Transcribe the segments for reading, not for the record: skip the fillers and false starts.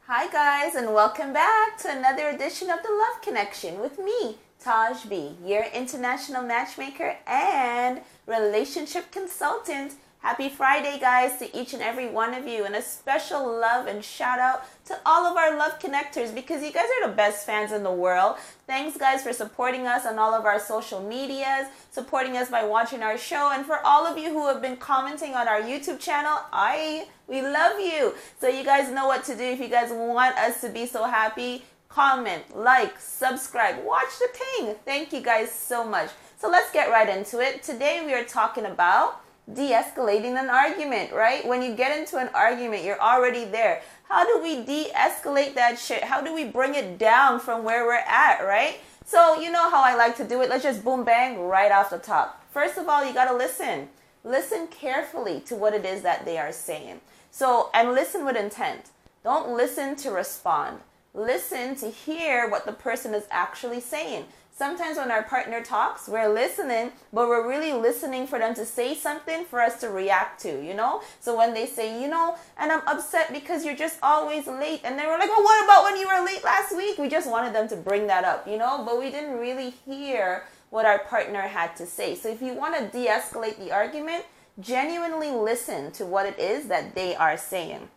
Hi guys, and welcome back to another edition of The Love Connection with me, Taj B, your international matchmaker and relationship consultant. Happy Friday, guys, to each and every one of you, and a special love and shout out to all of our love connectors because you guys are the best fans in the world. Thanks, guys, for supporting us on all of our social medias, supporting us by watching our show, and for all of you who have been commenting on our YouTube channel, we love you. So you guys know what to do if you guys want us to be so happy. Comment, like, subscribe, watch the thing. Thank you guys so much. So let's get right into it. Today we are talking about de-escalating an argument, right? When you get into an argument, you're already there. How do we de-escalate that shit? How do we bring it down from where we're at, right? So you know how I like to do it. Let's just boom bang right off the top. First of all, you got to listen. Listen carefully to what it is that they are saying. So, and listen with intent. Don't listen to respond. Listen to hear what the person is actually saying. Sometimes when our partner talks, we're listening, but we're really listening for them to say something for us to react to, you know? So when they say, and I'm upset because you're just always late. And then we're like, oh, what about when you were late last week? We just wanted them to bring that up, But we didn't really hear what our partner had to say. So if you want to de-escalate the argument, genuinely listen to what it is that they are saying.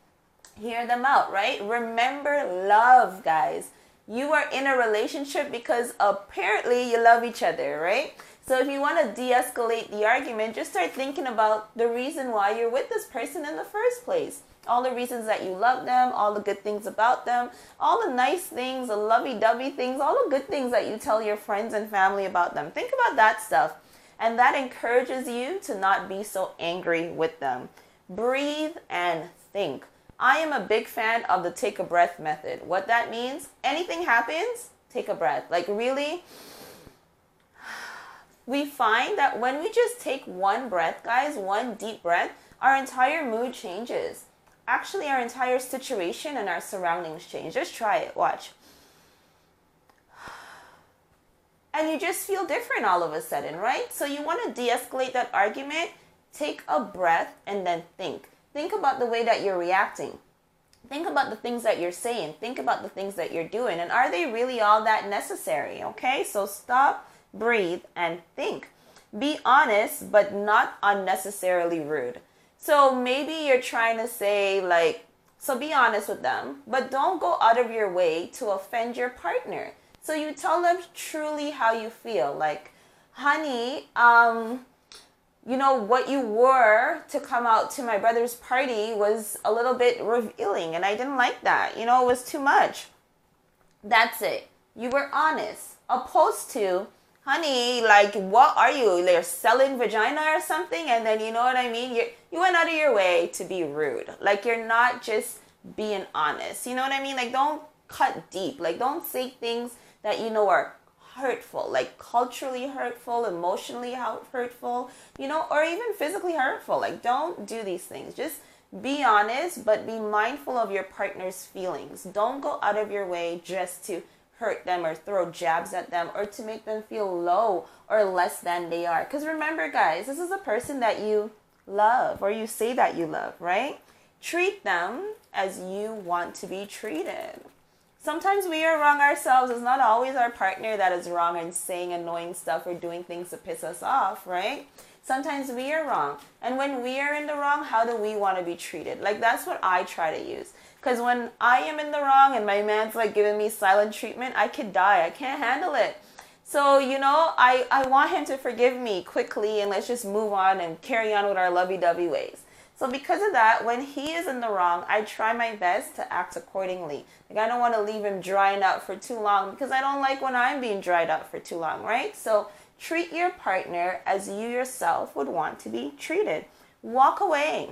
Hear them out, right? Remember love, guys. You are in a relationship because apparently you love each other, right? So if you want to de-escalate the argument, just start thinking about the reason why you're with this person in the first place. All the reasons that you love them, all the good things about them, all the nice things, the lovey-dovey things, all the good things that you tell your friends and family about them. Think about that stuff. And that encourages you to not be so angry with them. Breathe and think. I am a big fan of the take a breath method. What that means, anything happens, take a breath. Like really, we find that when we just take one breath, guys, one deep breath, our entire mood changes. Actually, our entire situation and our surroundings change. Just try it, watch. And you just feel different all of a sudden, right? So you want to de-escalate that argument, take a breath and then think. Think about the way that you're reacting. Think about the things that you're saying. Think about the things that you're doing. And are they really all that necessary? Okay, so stop, breathe, and think. Be honest, but not unnecessarily rude. So maybe you're trying to say so be honest with them, but don't go out of your way to offend your partner. So you tell them truly how you feel. Like, honey, what you wore to come out to my brother's party was a little bit revealing and I didn't like that. It was too much. That's it. You were honest. Opposed to, honey, what are you? They're selling vagina or something? And then, you know what I mean? You went out of your way to be rude. You're not just being honest. You know what I mean? Don't cut deep. Don't say things that are hurtful, culturally hurtful, emotionally hurtful, or even physically hurtful. Don't do these things. Just be honest, but be mindful of your partner's feelings. Don't go out of your way just to hurt them or throw jabs at them or to make them feel low or less than they are. Because remember, guys, this is a person that you love or you say that you love, right? Treat them as you want to be treated. Sometimes we are wrong ourselves. It's not always our partner that is wrong and saying annoying stuff or doing things to piss us off, right? Sometimes we are wrong. And when we are in the wrong, how do we want to be treated? That's what I try to use. Because when I am in the wrong and my man's giving me silent treatment, I could die. I can't handle it. So, I want him to forgive me quickly and let's just move on and carry on with our lovey-dovey ways. So because of that, when he is in the wrong, I try my best to act accordingly. I don't want to leave him drying out for too long because I don't like when I'm being dried out for too long, right? So treat your partner as you yourself would want to be treated. Walk away.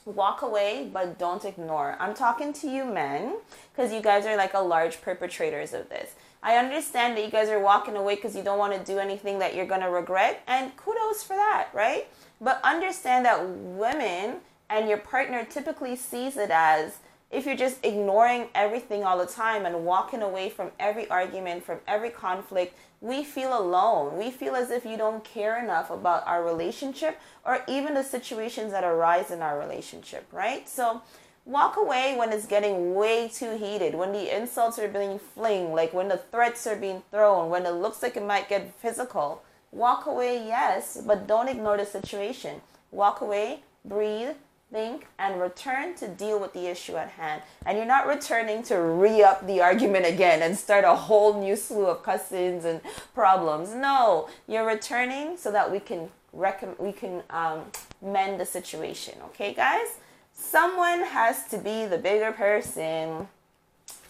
Walk away, but don't ignore. I'm talking to you men because you guys are a large perpetrators of this. I understand that you guys are walking away because you don't want to do anything that you're going to regret, and kudos for that, right? But understand that women and your partner typically sees it as if you're just ignoring everything all the time and walking away from every argument, from every conflict, we feel alone. We feel as if you don't care enough about our relationship or even the situations that arise in our relationship, right? So Walk away when it's getting way too heated, when the insults are being flinged, like when the threats are being thrown, when it looks like it might get physical. Walk away, yes, but don't ignore the situation. Walk away, breathe, think, and return to deal with the issue at hand. And you're not returning to re-up the argument again and start a whole new slew of cussings and problems. No, you're returning so that we can mend the situation. Okay, guys? Someone has to be the bigger person.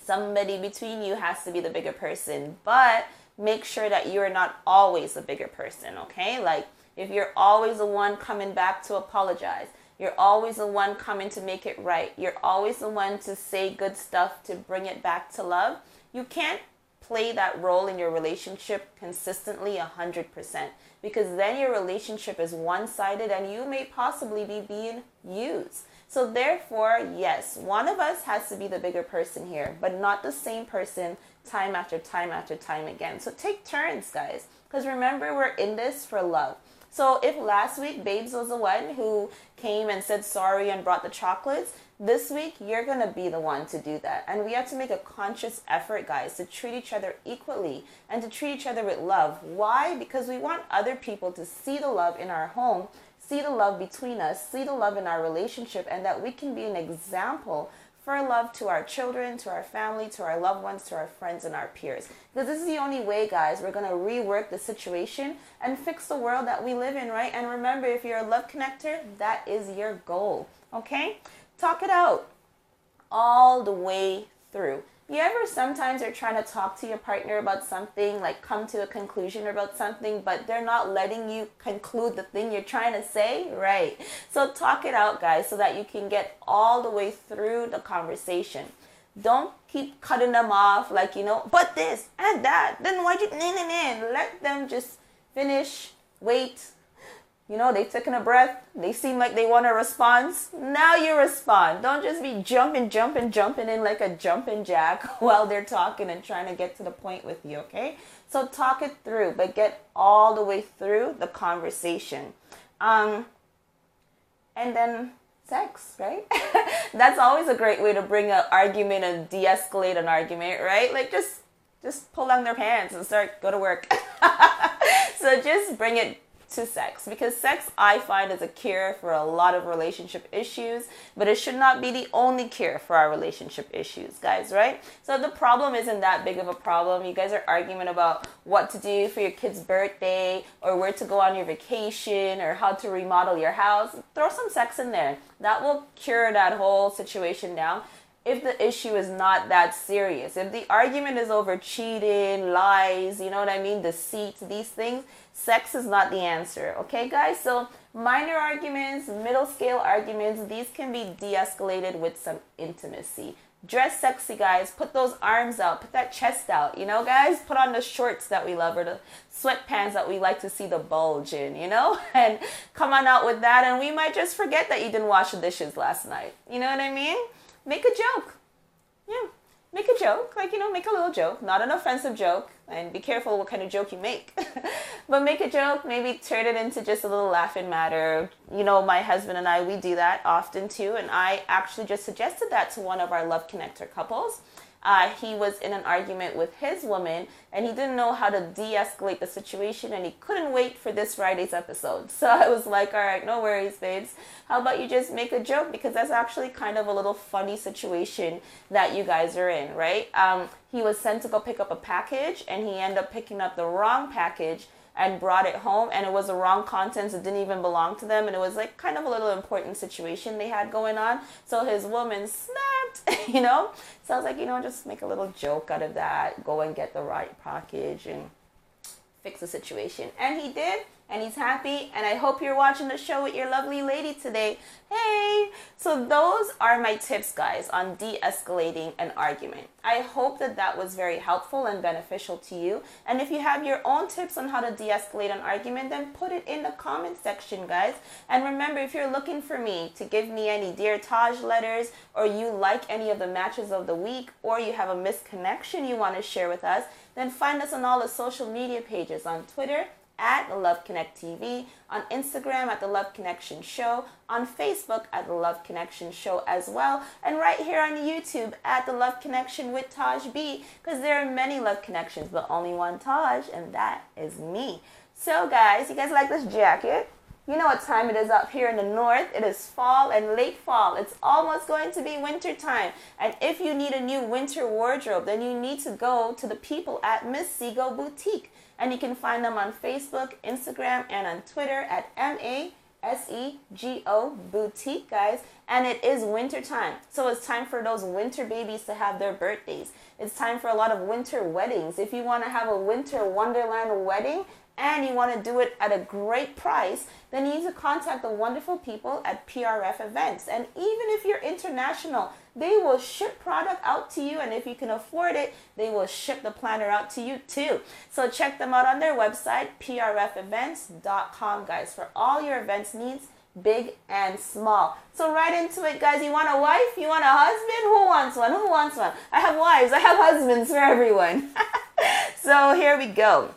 Somebody between you has to be the bigger person. But make sure that you're not always the bigger person, okay? Like, if you're always the one coming back to apologize, you're always the one coming to make it right, you're always the one to say good stuff to bring it back to love, you can't play that role in your relationship consistently 100%, because then your relationship is one-sided and you may possibly be being used. So therefore, yes, one of us has to be the bigger person here, but not the same person time after time after time again. So take turns, guys, because remember, we're in this for love. So if last week Babes was the one who came and said sorry and brought the chocolates, this week you're going to be the one to do that. And we have to make a conscious effort, guys, to treat each other equally and to treat each other with love. Why? Because we want other people to see the love in our home, see the love between us, see the love in our relationship, and that we can be an example for love to our children, to our family, to our loved ones, to our friends and our peers. Because this is the only way, guys, we're going to rework the situation and fix the world that we live in, right? And remember, if you're a love connector, that is your goal, okay? Talk it out all the way through. You ever sometimes are trying to talk to your partner about something, like come to a conclusion about something, but they're not letting you conclude the thing you're trying to say? Right. So talk it out, guys, so that you can get all the way through the conversation. Don't keep cutting them off like, but this and that. Then why'd you, let them just finish, wait. They've taken a breath. They seem like they want a response. Now you respond. Don't just be jumping in like a jumping jack while they're talking and trying to get to the point with you, okay? So talk it through, but get all the way through the conversation. And then sex, right? That's always a great way to bring an argument and de-escalate an argument, right? Like just pull down their pants and go to work. So just bring it to sex, because sex, I find, is a cure for a lot of relationship issues, but it should not be the only cure for our relationship issues, guys, right? So the problem isn't that big of a problem. You guys are arguing about what to do for your kid's birthday or where to go on your vacation or how to remodel your house. Throw some sex in there. That will cure that whole situation down. If the issue is not that serious, if the argument is over cheating, lies, deceit, these things, sex is not the answer, okay, guys? So minor arguments, middle scale arguments, these can be de-escalated with some intimacy. Dress sexy, guys. Put those arms out. Put that chest out, guys? Put on the shorts that we love or the sweatpants that we like to see the bulge in, And come on out with that, and we might just forget that you didn't wash the dishes last night. You know what I mean? Make a joke. Yeah. Make a joke. Make a little joke. Not an offensive joke. And be careful what kind of joke you make. But make a joke. Maybe turn it into just a little laughing matter. My husband and I, we do that often too. And I actually just suggested that to one of our Love Connector couples. He was in an argument with his woman, and he didn't know how to de-escalate the situation, and he couldn't wait for this Friday's episode. So I was like, all right, no worries, babes. How about you just make a joke, because that's actually kind of a little funny situation that you guys are in, right? He was sent to go pick up a package, and he ended up picking up the wrong package and brought it home, and it was the wrong contents. It didn't even belong to them, and it was like kind of a little important situation they had going on. So his woman snapped, So I was like, just make a little joke out of that. Go and get the right package and fix the situation. And he did, and he's happy, and I hope you're watching the show with your lovely lady today. Hey! So those are my tips, guys, on de-escalating an argument. I hope that was very helpful and beneficial to you. And if you have your own tips on how to de-escalate an argument, then put it in the comment section, guys. And remember, if you're looking for me to give me any Dear Taj letters, or you like any of the matches of the week, or you have a misconnection you want to share with us, then find us on all the social media pages on Twitter, at The Love Connect TV, on Instagram at The Love Connection Show, on Facebook at The Love Connection Show as well, and right here on YouTube at The Love Connection with Taj B, because there are many Love Connections, but only one Taj, and that is me. So guys, you guys like this jacket? You know what time it is up here in the north. It is fall and late fall. It's almost going to be winter time. And if you need a new winter wardrobe, then you need to go to the people at Miss Sego Boutique. And you can find them on Facebook, Instagram, and on Twitter at MASEGO Boutique, guys. And it is winter time. So it's time for those winter babies to have their birthdays. It's time for a lot of winter weddings. If you want to have a winter wonderland wedding, and you want to do it at a great price, then you need to contact the wonderful people at PRF Events. And even if you're international, they will ship product out to you, and if you can afford it, they will ship the planner out to you too. So check them out on their website, prfevents.com, guys, for all your events needs, big and small. So right into it, guys. You want a wife? You want a husband? Who wants one? Who wants one? I have wives. I have husbands for everyone. So here we go.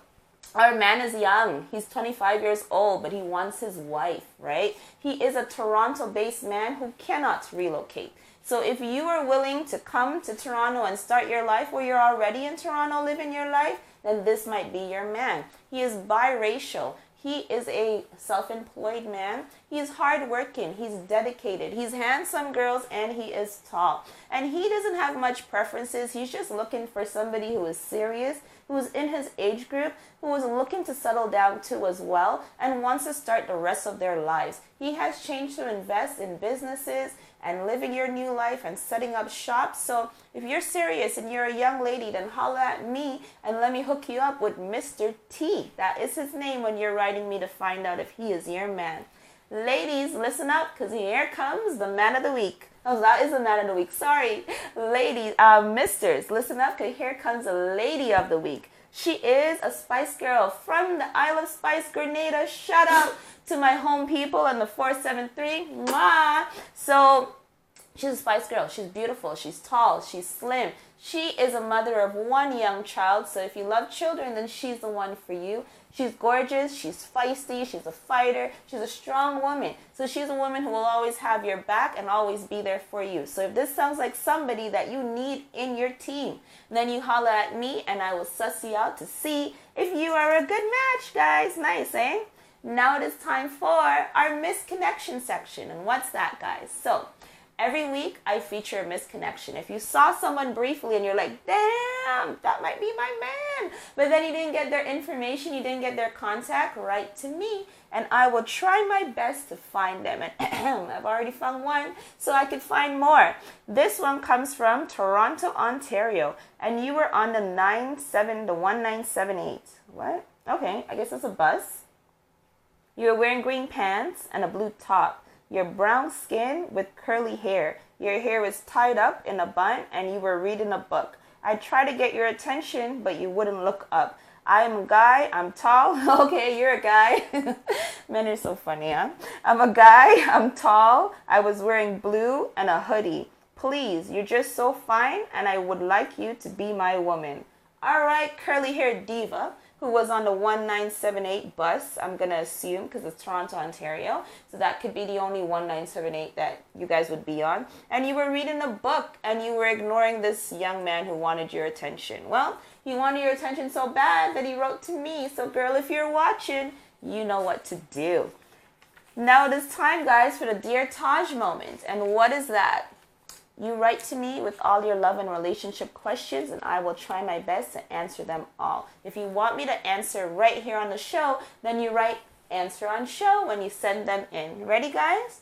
Our man is young. He's 25 years old, but he wants his wife, right? He is a Toronto-based man who cannot relocate. So if you are willing to come to Toronto and start your life, or you're already in Toronto living your life, then this might be your man. He is biracial. He is a self-employed man. He's hardworking. He's dedicated. He's handsome, girls, and he is tall. And he doesn't have much preferences. He's just looking for somebody who is serious, who is in his age group, who is looking to settle down too as well, and wants to start the rest of their lives. He has changed to invest in businesses and living your new life and setting up shop. So if you're serious and you're a young lady, then holla at me and let me hook you up with Mr. T. That is his name when you're writing me to find out if he is your man. Ladies, listen up, because here comes the man of the week. Oh, that is the man of the week. Sorry. Ladies, misters, listen up, because here comes a lady of the week. She is a Spice Girl from the Isle of Spice, Grenada. Shout out to my home people and the 473. Mwah! So she's a Spice Girl. She's beautiful. She's tall. She's slim. She is a mother of one young child. So if you love children, then she's the one for you. She's gorgeous. She's feisty. She's a fighter. She's a strong woman. So she's a woman who will always have your back and always be there for you. So if this sounds like somebody that you need in your team, then you holla at me and I will suss you out to see if you are a good match, guys. Nice, eh? Now it is time for our misconnection section. And what's that, guys? So every week I feature a misconnection. If you saw someone briefly and you're like, damn, that might be my man, but then you didn't get their information, you didn't get their contact, write to me and I will try my best to find them. And I've already found one, so I could find more. This one comes from Toronto, Ontario, and you were on the 1978. What? Okay, I guess it's a bus. You were wearing green pants and a blue top. Your brown skin with curly hair. Your hair was tied up in a bun and you were reading a book. I tried to get your attention, but you wouldn't look up. I am a guy. I'm tall. Okay, you're a guy. Men are so funny, huh? I'm a guy. I'm tall. I was wearing blue and a hoodie. Please, you're just so fine and I would like you to be my woman. All right, curly hair diva, who was on the 1978 bus, I'm going to assume, because it's Toronto, Ontario. So that could be the only 1978 that you guys would be on. And you were reading a book, and you were ignoring this young man who wanted your attention. Well, he wanted your attention so bad that he wrote to me. So, girl, if you're watching, you know what to do. Now it is time, guys, for the Dear Taj moment. And what is that? You write to me with all your love and relationship questions, and I will try my best to answer them all. If you want me to answer right here on the show, then you write answer on show when you send them in. Ready, guys?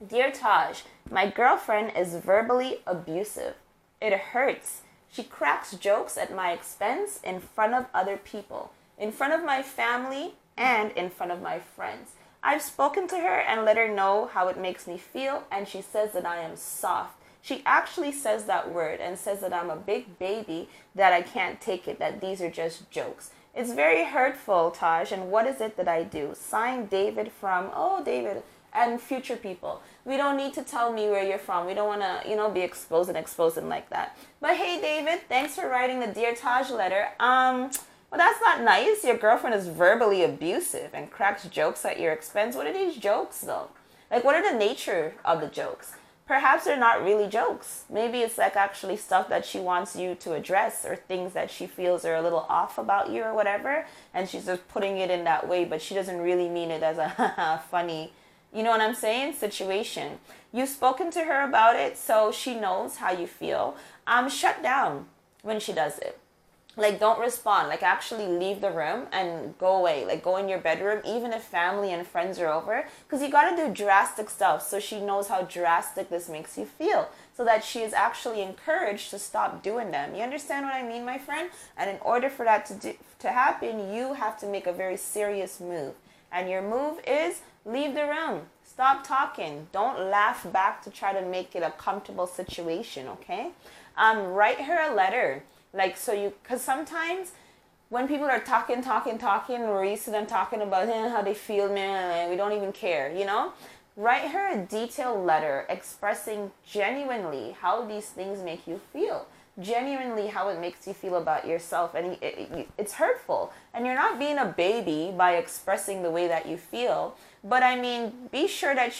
Dear Taj, my girlfriend is verbally abusive. It hurts. She cracks jokes at my expense in front of other people, in front of my family, and in front of my friends. I've spoken to her and let her know how it makes me feel, and she says that I am soft. She actually says that word and says that I'm a big baby, that I can't take it, that these are just jokes. It's very hurtful, Taj, and what is it that I do? Signed, David from, David, and future people. We don't need to tell me where you're from. We don't want to, be exposing like that. But hey, David, thanks for writing the Dear Taj letter. Well, that's not nice. Your girlfriend is verbally abusive and cracks jokes at your expense. What are these jokes, though? Like, what are the nature of the jokes? Perhaps they're not really jokes. Maybe it's like actually stuff that she wants you to address, or things that she feels are a little off about you or whatever, and she's just putting it in that way, but she doesn't really mean it as a funny, you know what I'm saying, situation. You've spoken to her about it, so she knows how you feel. Shut down when she does it. Like, don't respond. Like, actually leave the room and go away. Like, go in your bedroom, even if family and friends are over. Because you got to do drastic stuff so she knows how drastic this makes you feel. So that she is actually encouraged to stop doing them. You understand what I mean, my friend? And in order for that to happen, you have to make a very serious move. And your move is leave the room. Stop talking. Don't laugh back to try to make it a comfortable situation, okay? Write her a letter. Like, so you, because sometimes when people are talking, we're used to them talking about how they feel, man, we don't even care, you know? Write her a detailed letter expressing genuinely how these things make you feel. Genuinely how it makes you feel about yourself. And it's hurtful. And you're not being a baby by expressing the way that you feel. But I mean, be sure that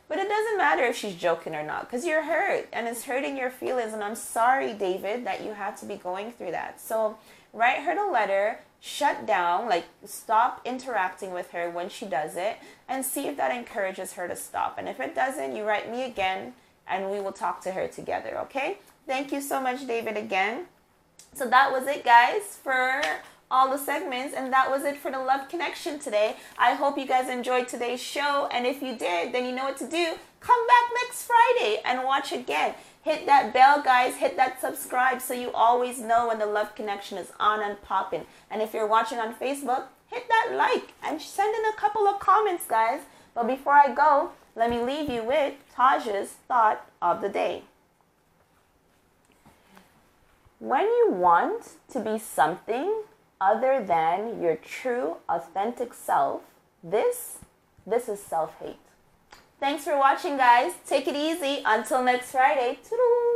but it doesn't matter if she's joking or not, because you're hurt and it's hurting your feelings. And I'm sorry, David, that you had to be going through that. So write her the letter, shut down, like stop interacting with her when she does it, and see if that encourages her to stop. And if it doesn't, you write me again and we will talk to her together, okay? Thank you so much, David, again. So that was it, guys, for all the segments, and that was it for the Love Connection today. I hope you guys enjoyed today's show, and if you did, then you know what to do. Come back next Friday and watch again. Hit that bell, guys. Hit that subscribe so you always know when the Love Connection is on and popping. And if you're watching on Facebook, hit that like and send in a couple of comments, guys. But before I go, let me leave you with Taj's thought of the day. When you want to be something other than your true, authentic self, this is self-hate. Thanks for watching, guys. Take it easy. Until next Friday. Toodaloo.